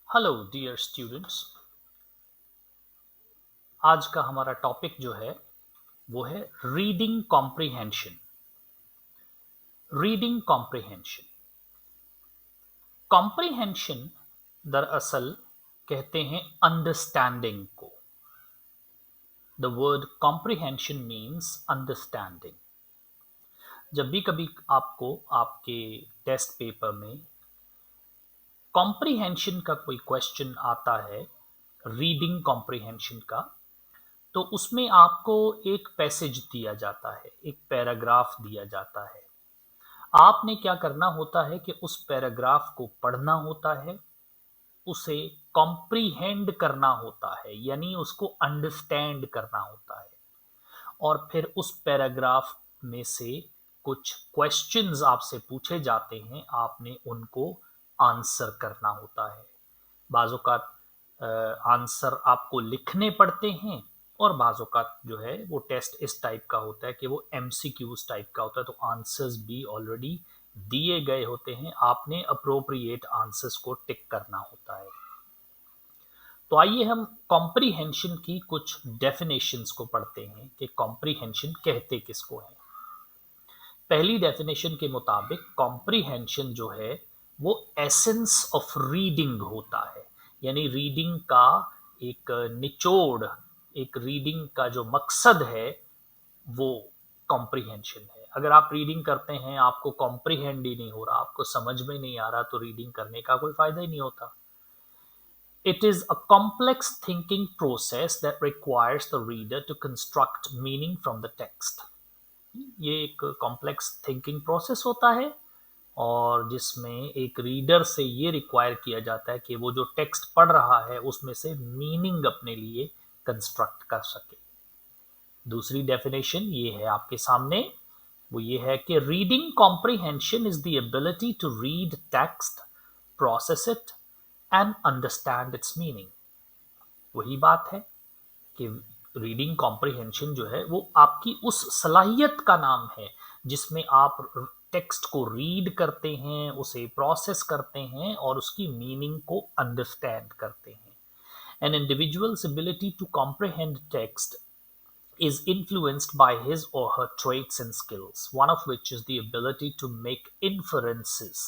Hello dear students. आज का हमारा टॉपिक जो है वो है reading comprehension. Reading comprehension comprehension दरअसल कहते हैं अंडरस्टैंडिंग को। The word comprehension means understanding. जब भी कभी आपको आपके टेस्ट पेपर में कॉम्प्रिहेंशन का कोई क्वेश्चन आता है, रीडिंग कॉम्प्रिहेंशन का, तो उसमें आपको एक पैसेज दिया जाता है, एक पैराग्राफ दिया जाता है। आपने क्या करना होता है कि उस पैराग्राफ को पढ़ना होता है, उसे कॉम्प्रीहेंड करना होता है, यानी उसको अंडरस्टैंड करना होता है। और फिर उस पैराग्राफ में से कुछ क्वेश्चंस आपसे पूछे जाते हैं, आपने उनको आंसर करना होता है। बाज़ औक़ात आंसर आपको लिखने पड़ते हैं, और बाज़ औक़ात जो है वो टेस्ट इस टाइप का होता है कि वो एमसीक्यूज टाइप का होता है, तो आंसर्स भी ऑलरेडी दिए गए होते हैं, आपने अप्रोप्रिएट आंसर्स को टिक करना होता है। तो आइए हम कॉम्प्रीहेंशन की कुछ डेफिनेशंस को पढ़ते हैं कि कॉम्प्रीहेंशन कहते किसको है। पहली डेफिनेशन के मुताबिक कॉम्प्रीहेंशन जो है वो एसेंस ऑफ रीडिंग होता है, यानी रीडिंग का एक निचोड़, एक रीडिंग का जो मकसद है वो कॉम्प्रीहेंशन है। अगर आप रीडिंग करते हैं, आपको कॉम्प्रीहेंड ही नहीं हो रहा, आपको समझ में नहीं आ रहा, तो रीडिंग करने का कोई फायदा ही नहीं होता। It is a complex thinking process that requires the reader to construct meaning from the text. ये एक कॉम्प्लेक्स थिंकिंग प्रोसेस होता है, और जिसमें एक रीडर से ये रिक्वायर किया जाता है कि वो जो टेक्स्ट पढ़ रहा है उसमें से मीनिंग अपने लिए कंस्ट्रक्ट कर सके। दूसरी डेफिनेशन ये है आपके सामने, वो ये है कि reading comprehension is the ability to read text, process it and understand its meaning. वही बात है कि रीडिंग कॉम्प्रिहेंशन जो है वो आपकी उस सलाहियत का नाम है जिसमें आप टेक्स्ट को रीड करते हैं, उसे प्रोसेस करते हैं और उसकी मीनिंग को अंडरस्टैंड करते हैं। An individual's ability to comprehend text is influenced by his or her traits and skills, one of which is the ability to make inferences.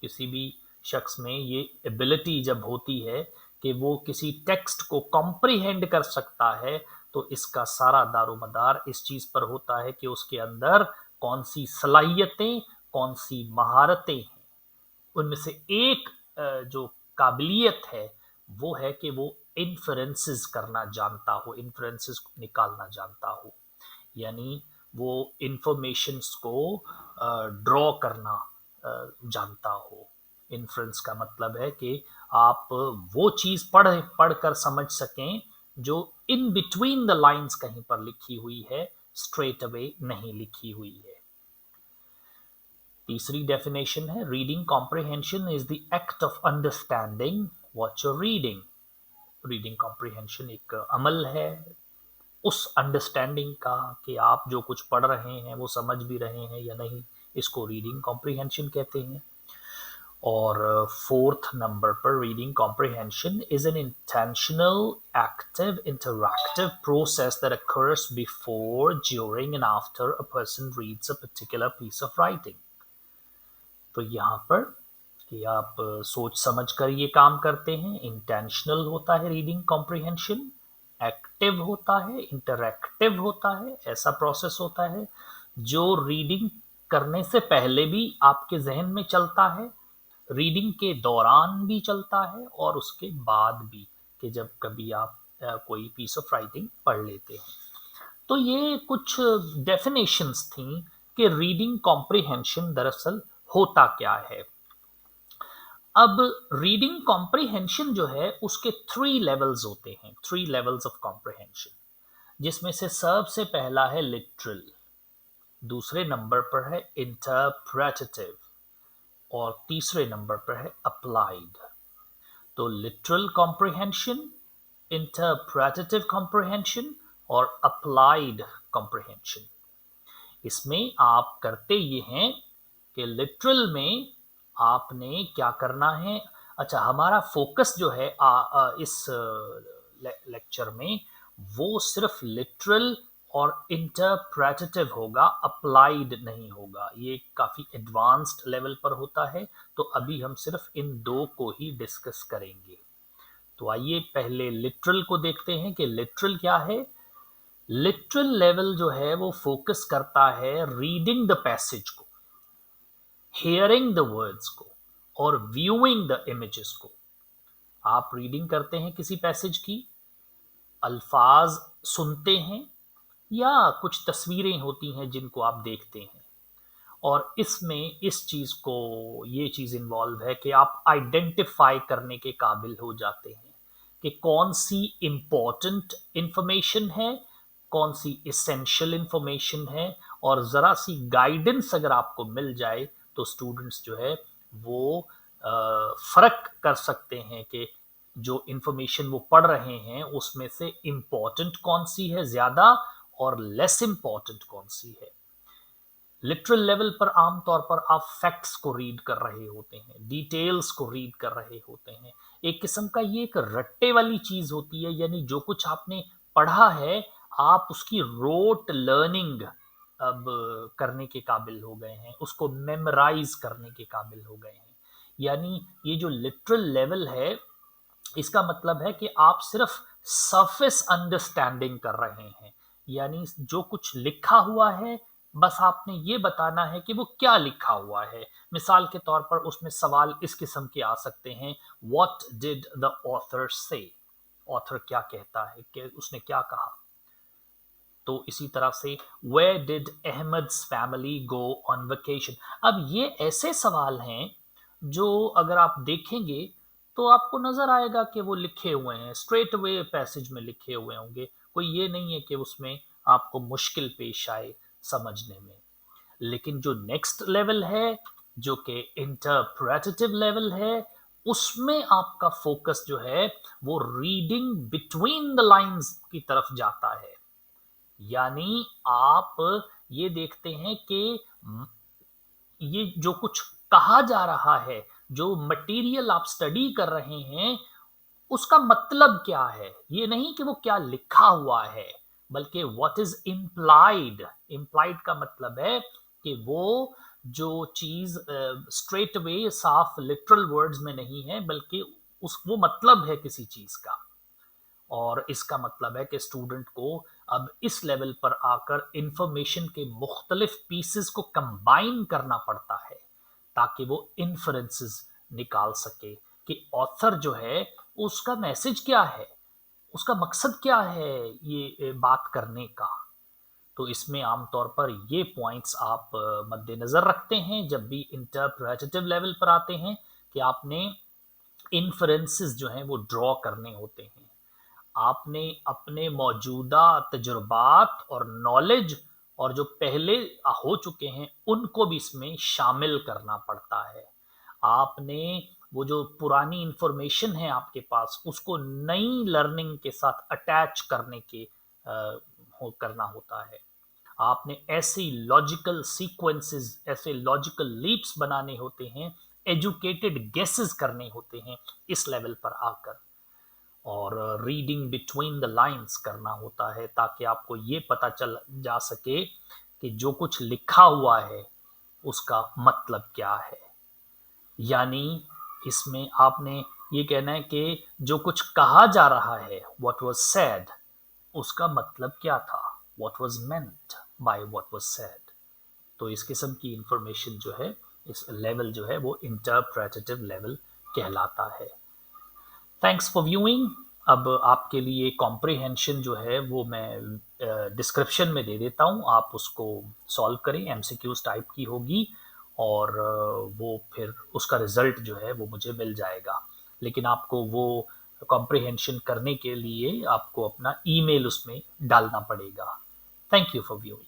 किसी भी शख्स में ये एबिलिटी जब होती है कि वो किसी टेक्स्ट को कॉम्प्रिहेंड कर सकता है, तो इसका सारा दारोमदार इस चीज़ पर होता है कि उसके अंदर कौन सी सलाहियतें, कौन सी महारतें हैं। उनमें से एक जो काबिलियत है वो है कि वो इन्फरेंसेस करना जानता हो, इन्फरेंसेस निकालना जानता हो, यानी वो इंफॉर्मेशंस को ड्रॉ करना जानता हो। इन्फ्रेंस का मतलब है कि आप वो चीज़ पढ़ कर समझ सकें जो इन बिटवीन द लाइंस कहीं पर लिखी हुई है, स्ट्रेट अवे नहीं लिखी हुई है। तीसरी डेफिनेशन है reading comprehension is the act of understanding what you reading. Reading comprehension एक अमल है उस अंडरस्टैंडिंग का कि आप जो कुछ पढ़ रहे हैं वो समझ भी रहे हैं या नहीं, इसको रीडिंग कॉम्प्रिहेंशन कहते हैं। और फोर्थ नंबर पर reading comprehension is an intentional active interactive process that occurs before, during and after a person reads a particular piece of writing. तो यहाँ पर कि आप सोच समझ कर ये काम करते हैं, इंटेंशनल होता है रीडिंग कॉम्प्रिहेंशन, एक्टिव होता है, इंटरैक्टिव होता है, ऐसा प्रोसेस होता है जो रीडिंग करने से पहले भी आपके जहन में चलता है, रीडिंग के दौरान भी चलता है, और उसके बाद भी कि जब कभी आप कोई पीस ऑफ राइटिंग पढ़ लेते हैं। तो ये कुछ डेफिनेशंस थी कि रीडिंग कॉम्प्रिहेंशन दरअसल होता क्या है। अब रीडिंग कॉम्प्रिहेंशन जो है उसके थ्री लेवल्स होते हैं, थ्री लेवल्स ऑफ कॉम्प्रिहेंशन, जिसमें से सबसे पहला है लिटरल, दूसरे नंबर पर है इंटरप्रेटेटिव, और तीसरे नंबर पर है अप्लाइड। तो लिटरल कॉम्प्रिहेंशन, इंटरप्रेटेटिव कॉम्प्रिहेंशन और अप्लाइड कॉम्प्रिहेंशन। इसमें आप करते ये हैं कि लिटरल में आपने क्या करना है, अच्छा, हमारा फोकस जो है इस लेक्चर में वो सिर्फ लिटरल और इंटरप्रेटेटिव होगा, अप्लाइड नहीं होगा। ये काफ़ी एडवांस्ड लेवल पर होता है, तो अभी हम सिर्फ इन दो को ही डिस्कस करेंगे। तो आइए पहले लिटरल को देखते हैं कि लिटरल क्या है। लिटरल लेवल जो है वो फोकस करता है रीडिंग द पैसेज को, हेयरिंग द वर्ड्स को और व्यूइंग द इमेजेस को। आप रीडिंग करते हैं किसी पैसेज की, अल्फाज सुनते हैं या कुछ तस्वीरें होती हैं जिनको आप देखते हैं, और इसमें इस चीज़ को ये चीज़ इन्वॉल्व है कि आप आइडेंटिफाई करने के काबिल हो जाते हैं कि कौन सी इम्पोर्टेंट इंफॉर्मेशन है, कौन सी इसेंशियल इंफॉर्मेशन है, और ज़रा सी गाइडेंस अगर आपको मिल जाए तो स्टूडेंट्स जो है वो फ़र्क कर सकते हैं कि जो इंफॉर्मेशन वो पढ़ रहे हैं उसमें से इम्पोर्टेंट कौन सी है ज़्यादा और लेस इम्पोर्टेंट कौन सी है। लिटरल लेवल पर आमतौर पर आप फैक्ट्स को रीड कर रहे होते हैं, डिटेल्स को रीड कर रहे होते हैं। एक किस्म का ये एक रट्टे वाली चीज होती है, यानी जो कुछ आपने पढ़ा है आप उसकी रोट लर्निंग अब करने के काबिल हो गए हैं, उसको मेमोराइज करने के काबिल हो गए हैं। यानी ये जो लिटरल लेवल है इसका मतलब है कि आप सिर्फ सरफेस अंडरस्टैंडिंग कर रहे हैं, यानी जो कुछ लिखा हुआ है बस आपने ये बताना है कि वो क्या लिखा हुआ है। मिसाल के तौर पर उसमें सवाल इस किस्म के आ सकते हैं, व्हाट डिड द ऑथर से, ऑथर क्या कहता है कि उसने क्या कहा। तो इसी तरह से where did Ahmad's family go on vacation. अब ये ऐसे सवाल हैं जो अगर आप देखेंगे तो आपको नजर आएगा कि वो लिखे हुए हैं, स्ट्रेट अवे पैसेज में लिखे हुए होंगे, कोई ये नहीं है कि उसमें आपको मुश्किल पेश आए समझने में। लेकिन जो नेक्स्ट लेवल है जो कि इंटरप्रेटेटिव लेवल है, उसमें आपका फोकस जो है वो रीडिंग बिटवीन द लाइंस की तरफ जाता है। यानी आप ये देखते हैं कि ये जो कुछ कहा जा रहा है, जो मटेरियल आप स्टडी कर रहे हैं, उसका मतलब क्या है। ये नहीं कि वो क्या लिखा हुआ है, बल्कि व्हाट इज इम्प्लाइड। इम्प्लाइड का मतलब है कि वो जो चीज स्ट्रेट वे साफ लिटरल वर्ड्स में नहीं है, बल्कि उस वो मतलब है किसी चीज का। और इसका मतलब है कि स्टूडेंट को अब इस लेवल पर आकर इंफॉर्मेशन के मुख्तलिफ पीसेस को कंबाइन करना पड़ता है ताकि वो इन्फ्रेंसेस निकाल सके कि ऑथर जो है उसका मैसेज क्या है, उसका मकसद क्या है ये बात करने का। तो इसमें आमतौर पर ये पॉइंट्स आप मद्देनज़र रखते हैं जब भी इंटरप्रेटेटिव लेवल पर आते हैं कि आपने इन्फ्रेंसेस जो हैं वो ड्रॉ करने होते हैं। आपने अपने मौजूदा तजुर्बात और नॉलेज और जो पहले हो चुके हैं उनको भी इसमें शामिल करना पड़ता है। आपने वो जो पुरानी इंफॉर्मेशन है आपके पास उसको नई लर्निंग के साथ अटैच करने के करना होता है। आपने ऐसी लॉजिकल सीक्वेंसेस, ऐसे लॉजिकल लीप्स बनाने होते हैं, एजुकेटेड गेसेस करने होते हैं इस लेवल पर आकर, और रीडिंग बिटवीन द लाइंस करना होता है ताकि आपको ये पता चल जा सके कि जो कुछ लिखा हुआ है उसका मतलब क्या है। यानी इसमें आपने ये कहना है कि जो कुछ कहा जा रहा है, व्हाट वाज सेड, उसका मतलब क्या था, what was meant by what was said. तो इस किस्म की इंफॉर्मेशन जो है, इस लेवल जो है वो इंटरप्रेटेटिव लेवल कहलाता है। Thanks for viewing. अब आपके लिए कॉम्प्रिहेंशन जो है वो मैं डिस्क्रिप्शन में दे देता हूँ, आप उसको सॉल्व करें, एमसीक्यूज टाइप की होगी, और वो फिर उसका रिजल्ट जो है वो मुझे मिल जाएगा। लेकिन आपको वो कॉम्प्रिहेंशन करने के लिए आपको अपना ईमेल उसमें डालना पड़ेगा। Thank you for viewing.